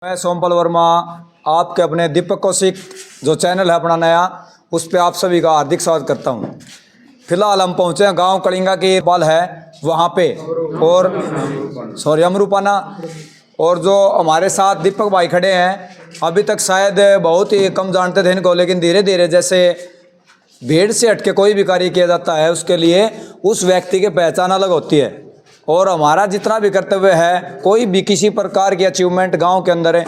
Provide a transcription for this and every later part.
मैं सोमपल वर्मा आपके अपने दीपक कौशिक जो चैनल है अपना नया, उस पर आप सभी का हार्दिक स्वागत करता हूं। फिलहाल हम पहुंचे हैं गांव कलिंगा की बाल है वहां पे, और अमरूपाना, और जो हमारे साथ दीपक भाई खड़े हैं, अभी तक शायद बहुत ही कम जानते थे इनको, लेकिन धीरे धीरे जैसे भीड़ से हटके कोई भी कार्य किया जाता है उसके लिए उस व्यक्ति की पहचान अलग होती है। और हमारा जितना भी कर्तव्य है, कोई भी किसी प्रकार की अचीवमेंट गांव के अंदर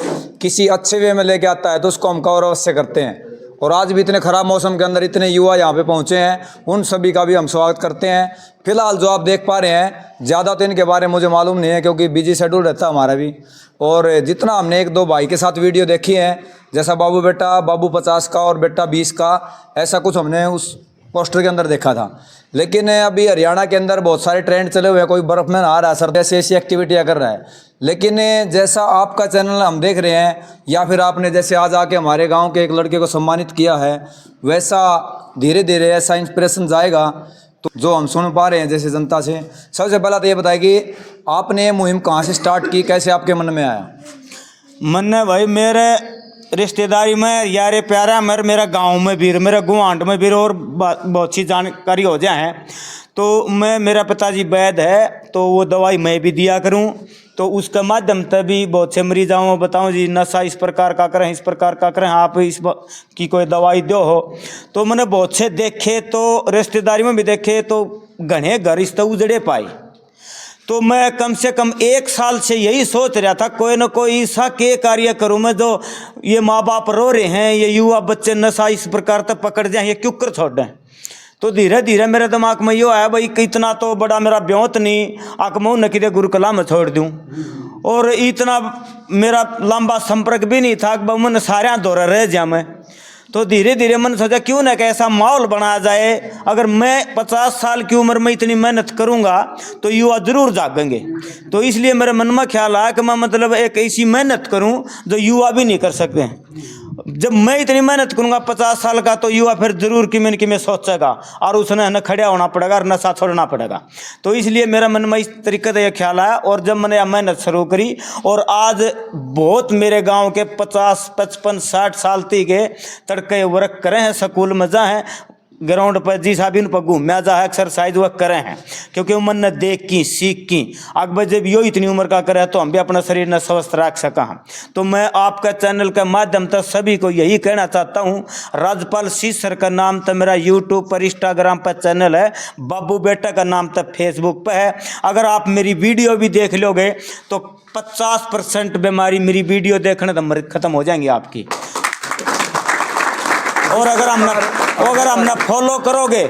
किसी अच्छे वे में लेके आता है तो उसको हम कवर अवश्य करते हैं। और आज भी इतने ख़राब मौसम के अंदर इतने युवा यहाँ पे पहुँचे हैं, उन सभी का भी हम स्वागत करते हैं। फिलहाल जो आप देख पा रहे हैं, ज़्यादा तो इनके बारे में मुझे मालूम नहीं है क्योंकि बिजी शेड्यूल रहता है हमारा भी। और जितना हमने एक दो भाई के साथ वीडियो देखी है, जैसा बाबू 50 का और बेटा 20 का, ऐसा कुछ हमने उस पोस्टर के अंदर देखा था। लेकिन अभी हरियाणा के अंदर बहुत सारे ट्रेंड चले हुए हैं, कोई बर्फ़ में नहा रहा है सर, ऐसी एक्टिविटियाँ कर रहा है। लेकिन जैसा आपका चैनल हम देख रहे हैं, या फिर आपने जैसे आज आके हमारे गांव के एक लड़के को सम्मानित किया है, वैसा धीरे धीरे ऐसा इंस्पिरेशन जाएगा तो जो हम सुन पा रहे हैं जैसे जनता से। सबसे पहला तो ये बताइए कि आपने ये मुहिम कहाँ से स्टार्ट की, कैसे आपके मन में आया? मन ने भाई मेरे रिश्तेदारी में यारे प्यारा मेरा गांव में भी, मेरे गुआंड में भी, और बहुत सी जानकारी हो जाए तो मेरा पिताजी वैद्य है तो वो दवाई मैं भी दिया करूं, तो उसके माध्यम से भी बहुत से मरीजों को बताऊं जी नशा इस प्रकार का करें, इस प्रकार का करें, आप इस की कोई दवाई दो हो। तो मैंने बहुत से देखे, तो रिश्तेदारी में भी देखे, तो घने घर इस तो उजड़े पाए। तो मैं कम से कम 1 साल से यही सोच रहा था कोई ना कोई ऐसा के कार्य करूं मैं, जो ये माँ बाप रो रहे हैं, ये युवा बच्चे नशा इस प्रकार तक पकड़ जाए, ये क्यों कर छोड़ दें। तो धीरे धीरे मेरे दिमाग में यो आया भाई इतना तो बड़ा मेरा ब्योत नहीं आकमऊ न कि गुरुकुला में छोड़ दूं, और इतना मेरा लंबा संपर्क भी नहीं था कि मन सारे दौरा रह जा मैं। तो धीरे धीरे मैंने सोचा क्यों ना कि ऐसा माहौल बनाया जाए, अगर मैं 50 साल की उम्र में इतनी मेहनत करूंगा तो युवा जरूर जागेंगे। तो इसलिए मेरे मन में ख्याल आया कि मैं मतलब एक ऐसी मेहनत करूं जो युवा भी नहीं कर सकते। जब मैं इतनी मेहनत करूंगा 50 साल का, तो युवा फिर जरूर कि मैं सोचेगा और उसने न खड़ा होना पड़ेगा और नशा छोड़ना पड़ेगा। तो इसलिए मेरा मन में इस तरीके से यह ख्याल आया, और जब मैंने यह मेहनत शुरू करी, और आज बहुत मेरे गांव के 50, 55, 60 साल के तड़के वर्क करे हैं, स्कूल में जा हैं, ग्राउंड पर जी साहब इन पर घूमया जा है, एक्सरसाइज वह करे हैं, क्योंकि मन ने देख की सीख की अकबर जब यो इतनी उम्र का करे तो हम भी अपना शरीर न स्वस्थ रख सका। तो मैं आपका चैनल के माध्यम से सभी को यही कहना चाहता हूँ, राजपाल सीसर का नाम तो मेरा यूट्यूब पर, इंस्टाग्राम पर चैनल है, बाबू बेटा का नाम तो फेसबुक पर है। अगर आप मेरी वीडियो भी देख लोगे तो 50% बीमारी मेरी वीडियो देखने तो खत्म हो जाएंगी आपकी। और अगर हमने फॉलो करोगे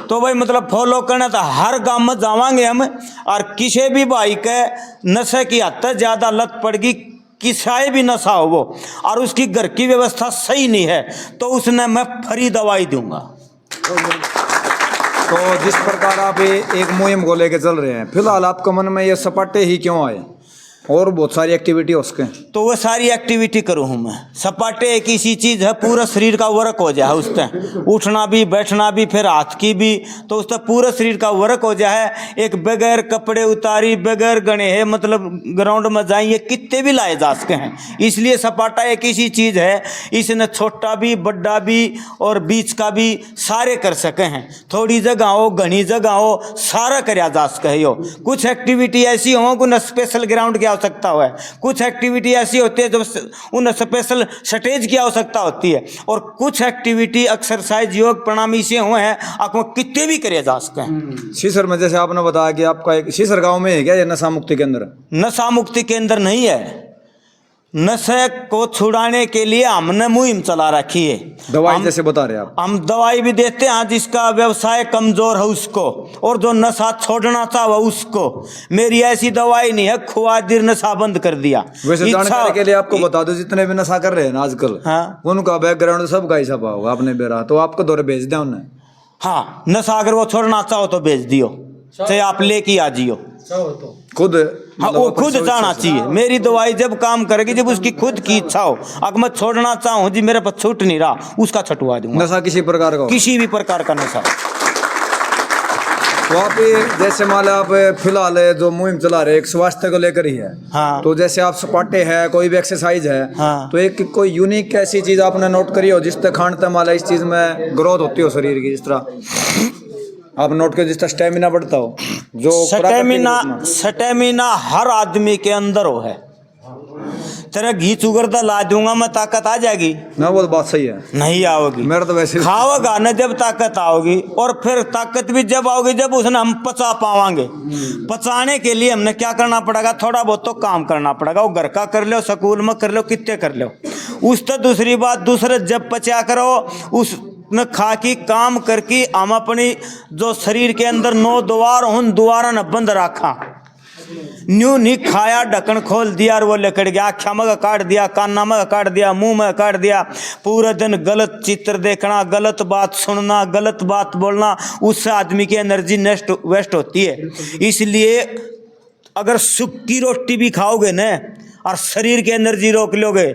तो भाई मतलब फॉलो करना तो हर गांव में जावांगे हम, और किसी भी भाई के नशे की हद तक ज़्यादा लत पड़गी, किसाए भी नशा हो वो और उसकी घर की व्यवस्था सही नहीं है, तो उसने मैं फ्री दवाई दूंगा। तो जिस प्रकार आप एक मुहिम को लेके चल रहे हैं, फिलहाल आपके मन में ये सपाटे ही क्यों आए? और बहुत सारी एक्टिविटी है उसके, तो वो सारी एक्टिविटी करूँ हूँ मैं। सपाटे एक ऐसी चीज़ है, पूरा शरीर का वर्क हो जाए उससे, उठना भी बैठना भी, फिर हाथ की भी, तो उससे पूरा शरीर का वर्क हो जाए। एक बगैर कपड़े उतारी, बगैर गणे है, मतलब ग्राउंड में जाइए कितने भी लाए जा सके हैं। इसलिए सपाटा एक ऐसी चीज़ है, इसने छोटा भी, बड़ा भी और बीच का भी सारे कर सके हैं। थोड़ी जगह हो, घनी जगह हो, सारा कराया जा सके हो। कुछ एक्टिविटी ऐसी हो कि न स्पेशल ग्राउंड की आवश्यकता है, कुछ एक्टिविटी ऐसी होती है जो उन स्पेशल स्टेज की आवश्यकता होती है, और कुछ एक्टिविटी एक्सरसाइज योग प्राणायाम से हुए हैं आपको कितने भी करे जा सकते हैं। सीसर में जैसे आपने बताया कि आपका एक सीसर गांव में है क्या ये नशा मुक्ति केंद्र? नशा मुक्ति केंद्र नहीं है, नशे को छुड़ाने के लिए हमने मुहिम चला रखी है। दवाई जैसे बता रहे आप, हम दवाई भी देते हैं जिसका व्यवसाय कमजोर है उसको, और जो नशा छोड़ना चाहे उसको। मेरी ऐसी दवाई नहीं है खुआ दिर नशा बंद कर दिया। वैसे जानकारी के लिए आपको बता दो, जितने भी नशा कर रहे हैं ना आजकल, हाँ, उनका बैकग्राउंड सबका ही छपा होगा आपने बेरा, तो आपको दौरे भेज दिया उन्हें। हाँ, नशा अगर वो छोड़ना चाहो तो भेज दियो, चाहे आप लेके आ जियो खुद। हाँ, वो खुद जाना चाहिए। मेरी दवाई जब काम करेगी जब उसकी खुद की इच्छा हो। अगर मैं छोड़ना चाहूँ जी मेरे पास छूट नहीं रहा, उसका छुटवा दूंगा। नशा किसी प्रकार का, किसी भी प्रकार का नशा। तो आप जैसे मान लो आप फिलहाल जो मुहिम चला रहे एक स्वास्थ्य को लेकर ही है। हाँ। तो जैसे आप सपाटे है कोई भी एक्सरसाइज है। हाँ। तो एक कोई यूनिक ऐसी चीज आपने नोट करी हो जिस तरह खान मान लो इस चीज में ग्रोथ होती हो शरीर की, जिस तरह आप नोट करो जिस तरह स्टेमिना बढ़ता हो, जो स्टेमिना हर आदमी के अंदर हो है। तेरा घी चुगर तो ला दूंगा मैं, ताकत आ जाएगी ना? वो तो बात सही है, नहीं आओगी। मेरा तो वैसे खाओगा ना जब ताकत आओगी, और फिर ताकत भी जब आओगी जब उसने हम पचा पावांगे। पचाने के लिए हमने क्या करना पड़ेगा, थोड़ा बहुत तो काम करना पड़ेगा। वो घर का कर लो, स्कूल में कर लो, कितने कर लो। उस तो दूसरी बात, दूसरे जब पचा करो उस न खा की काम करके हम अपनी जो शरीर के अंदर 9 द्वार उन द्वारा न बंद रखा। न्यू नहीं खाया, ढक्कन खोल दिया और वो लेकर गया, आँखा में काट दिया, काना में काट दिया, मुंह में काट दिया। पूरे दिन गलत चित्र देखना, गलत बात सुनना, गलत बात बोलना, उससे आदमी की एनर्जी वेस्ट होती है। इसलिए अगर सूखी रोटी भी खाओगे न और शरीर की एनर्जी रोक लोगे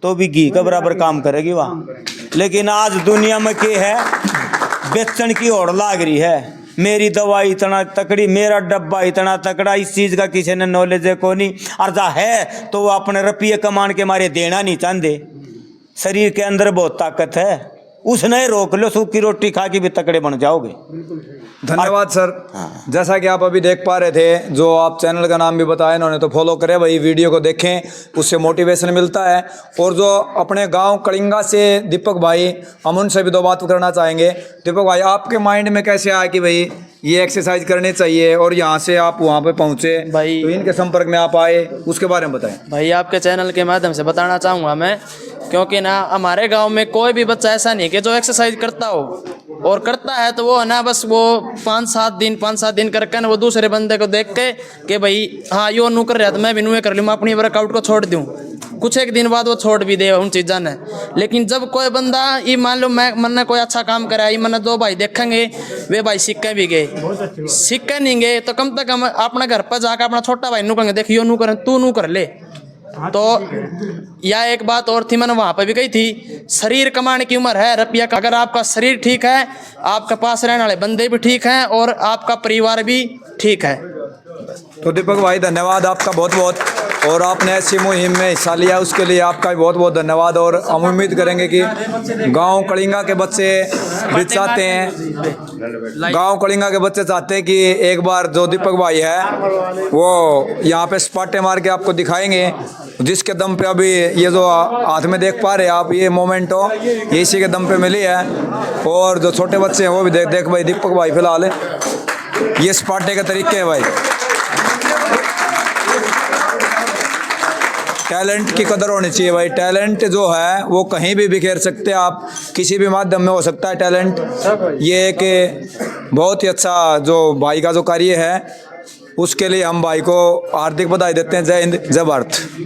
तो भी घी का बराबर काम करेगी वहाँ। लेकिन आज दुनिया में क्या है, बेचन की होड़ लाग रही है। मेरी दवाई इतना तकड़ी, मेरा डब्बा इतना तकड़ा, इस चीज़ का किसी ने नॉलेज है को नहीं। और जा है तो वो अपने रुपये कमान के मारे देना नहीं चाहते। शरीर के अंदर बहुत ताकत है, उसने रोक लो, सूखी रोटी खा के भी तकड़े बन जाओगे। धन्यवाद सर। जैसा कि आप अभी देख पा रहे थे, जो आप चैनल का नाम भी बताया इन्होंने, तो फॉलो करें भाई, वीडियो को देखें, उससे मोटिवेशन मिलता है। और जो अपने गांव कलिंगा से दीपक भाई, हम उनसे भी 2 बात करना चाहेंगे। दीपक भाई, आपके माइंड में कैसे आया कि भाई ये एक्सरसाइज करनी चाहिए और यहाँ से आप वहाँ पे पहुँचे भाई, तो इनके संपर्क में आप आए, उसके बारे में बताएं। भाई आपके चैनल के माध्यम से बताना चाहूँगा मैं, क्योंकि ना हमारे गांव में कोई भी बच्चा ऐसा नहीं कि जो एक्सरसाइज करता हो, और करता है तो वो है ना बस वो 5-7 दिन करके ना वो दूसरे बंदे को देख के कि भाई हाँ यो नू कर रहा तो मैं भी नू कर लूँ, मैं अपनी वर्कआउट को छोड़ दूँ। कुछ एक दिन बाद वो छोड़ भी दे उन चीज़ों ने। लेकिन जब कोई बंदा ये मान लो मैंने कोई अच्छा काम करा, ये मैंने 2 भाई देखेंगे, वे भाई सीखे भी गए, सीखे नहीं गए तो कम से कम अपने घर पर जाकर अपना छोटा भाई नू कहेंगे देख यो नू कर, तू नू कर ले। तो या एक बात और थी, मैंने वहाँ पर भी कही थी, शरीर कमाने की उम्र है, रुपया का। अगर आपका शरीर ठीक है, आपके पास रहने वाले बंदे भी ठीक हैं और आपका परिवार भी ठीक है। तो दीपक भाई धन्यवाद आपका बहुत बहुत, और आपने ऐसी मुहिम में हिस्सा लिया उसके लिए आपका भी बहुत बहुत धन्यवाद। और हम उम्मीद करेंगे कि गांव कलिंगा के बच्चे भी चाहते हैं, गांव कलिंगा के बच्चे चाहते हैं कि एक बार जो दीपक भाई है वो यहाँ पे सपाटे मार के आपको दिखाएंगे, जिसके दम पे अभी ये जो हाथ में देख पा रहे हैं आप, ये मोमेंट हो, ये इसी के दम पे मिली है। और जो छोटे बच्चे हैं वो भी देख भाई, दीपक भाई फिलहाल ये सपाटे के तरीके हैं भाई। टैलेंट की कदर होनी चाहिए भाई। टैलेंट जो है वो कहीं भी बिखेर सकते हैं आप, किसी भी माध्यम में हो सकता है टैलेंट। ये एक बहुत ही अच्छा जो भाई का जो कार्य है, उसके लिए हम भाई को हार्दिक बधाई देते हैं। जय हिंद, जय भारत।